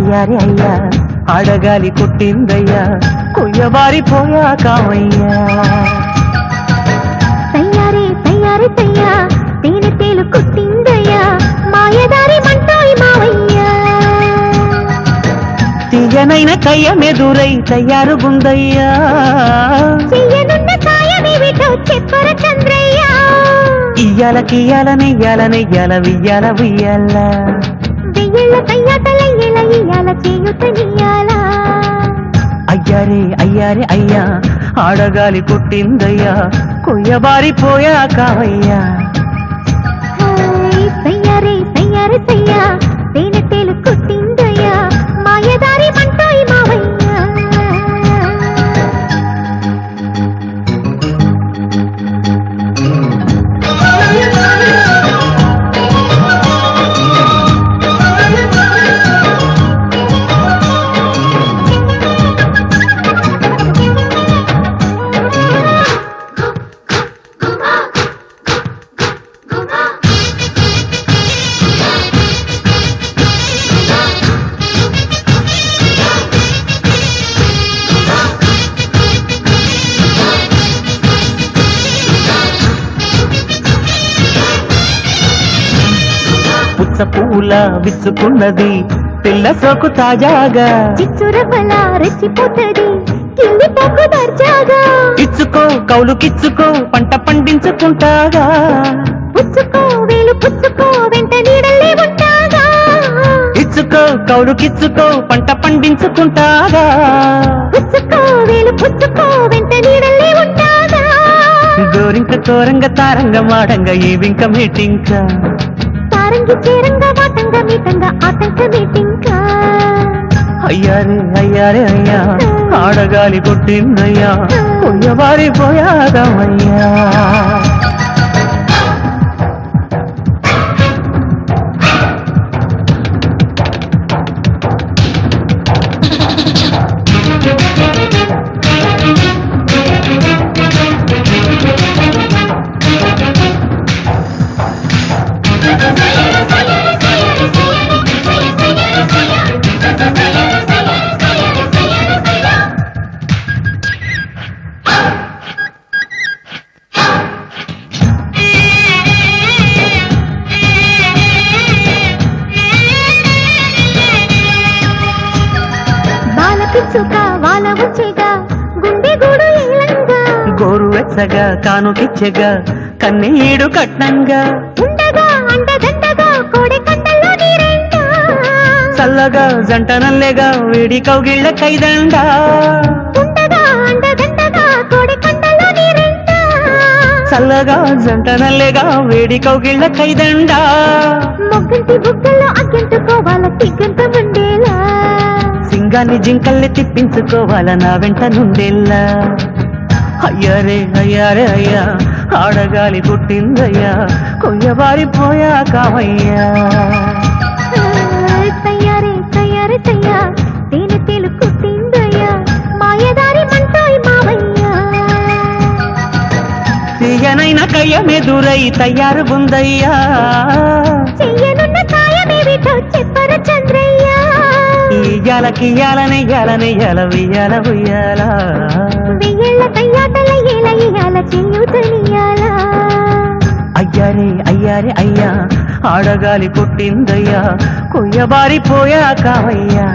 అయ్యారే అయ్యా ఆడగాలి కొట్టిందయ్యా కొయ్యబారిపోయా కావయ్యా తయ్యారే తయ్యారే తయ్యా తేనె తేలు కొట్టిందయ్యా మాయదారి మంటోయ్ మావయ్యా తీయనైన కయ్యమెదురై తయారుగుందయ్యా చెయ్యనున్న కాయమేమిటో చెప్పర చంద్రయ్య ఇయ్యాలకియ్యాలనెయ్యాలనెయ్యాల వియ్యాల వియ్యాల వెయ్యేళ్ళ కయ్యాటలయ్యేల ఇయ్యాల చేయుతనియ్యాల అయ్యారే అయ్యారే అయ్యా ఆడగాలి కొట్టిందయ్యా కొయ్యబారిపోయా కావయ్యా తయ్యారే తయ్యారే తయ్యా తేనె తేలు కొట్టిందయ్యా మాయదారి మంటోయ్ మావయ్యా పుచ్చ పూల విసుకున్నది పిల్ల సోకు తాజాగా చిచ్చురబల రెచ్చిపోతది కింది పోకు దర్జాగా ఇచ్చుకో కౌలుకిచ్చుకో పంట పండించుకుంటాగా పుచ్చుకో వేలు పుచ్చుకో వెంట నీడల్లే ఉంటాగా ఇచ్చుకో కౌలుకిచ్చుకో పంట పండించుకుంటాగా పుచ్చుకో వేలు పుచ్చుకో వెంట నీడల్లే ఉంటాగా గోరింక కోరంగ తారంగ మాడంగ ఏవింక మీటింక తారంగి చేరంగా వాటంగా మీటంగా ఆటంక మీటింకా అయ్యారే అయ్యారే అయ్యా ఆడగాలి కొట్టిందయ్యా కొయ్యబారిపోయాదమయ్యా బాలపిచ్చుక వాల వచ్చేగా గుండె గూడు ఏలంగా గోరు వెచ్చగా కానుకిచ్చగా కన్నీడు కట్నంగా ఉండగా అండదండగా కోడె కండల్లో నీరెండా చల్లగా జంట నల్లెగా వేడి కౌగిళ్ళ కైదండా ఉండగా అండదండగా కోడె కండల్లో నీరెండా చల్లగా జంట నల్లెగా వేడి కౌగిళ్ళ కైదండా మొగ్గంటి బుగ్గల్లో అగ్గంటుకోవాల తిగ్గంత ఉండేలా సింగాన్ని జింకల్ని తిప్పించుకోవాల నా వెంట నుండెల్లా అయ్యారే అయ్యారే అయ్యా ఆడగాలి పుట్టిందయ్యా కొయ్యబారిపోయా కావయ్యా తయ్యారే తయ్యారే తయ్యా తేనె తేలు కుట్టిందయ్యా మాయదారి మంటోయ్ మావయ్యా తీయనైన కయ్యమెదురై తయారుగుందయ్యా చెయ్యనున్న కాయమేమిటో చెప్పర చంద్రయ్య ఇయ్యాలకియ్యాలనెయ్యాలనెయ్యాల వియ్యాల ఉయ్యాల వెయ్యేళ్ళ కయ్యాటలయ్యేల ఇయ్యాల చేయుతనియ్యాల అయ్యారే అయ్యారే అయ్యా ఆడగాలి పుట్టిందయ్యా కొయ్యబారిపోయా కావయ్యా